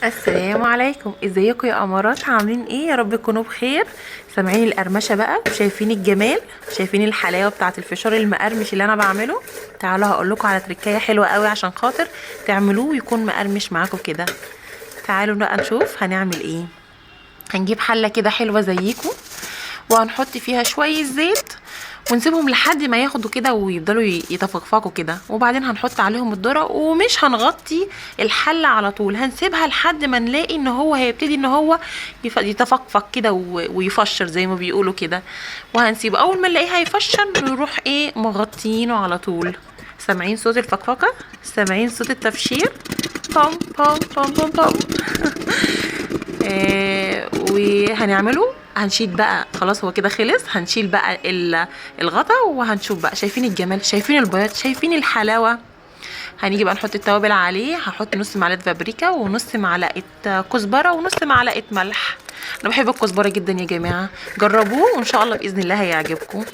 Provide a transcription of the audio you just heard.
السلام عليكم، ازيكم يا امارات؟ عاملين ايه؟ يا رب تكونوا بخير. سامعين القرمشه بقى؟ شايفين الجمال؟ شايفين الحلاوه بتاعه الفشار المقرمش اللي انا بعمله؟ تعالوا هقول لكم على تركايه حلوه قوي عشان خاطر تعملوه ويكون مقرمش معاكم كده. تعالوا بقى نشوف هنعمل ايه. هنجيب حله كده حلوه زيكم، وهنحط فيها شويه زيت، ونسيبهم لحد ما ياخدوا كده ويفضلوا يتفقفقوا كده، وبعدين هنحط عليهم الذره، ومش هنغطي الحله على طول، هنسيبها لحد ما نلاقي ان هو هيبتدي ان هو يتفقفق كده ويفشر زي ما بيقولوا كده، وهنسيبه اول ما نلاقيه هيفشر نروح ايه مغطيينه على طول. سامعين صوت الفقفقه؟ سامعين صوت التفشير؟ بام بام بام بام بام. وهنعمله، هنشيل بقى خلاص هو كده خلص، هنشيل بقى الغطا، وهنشوف بقى. شايفين الجمال؟ شايفين البياض؟ شايفين الحلاوه؟ هنيجي بقى نحط التوابل عليه. هحط نص معلقه بابريكا، ونص معلقه كزبره، ونص معلقه ملح. انا بحب الكزبره جدا يا جماعه، جربوه وان شاء الله باذن الله هيعجبكم.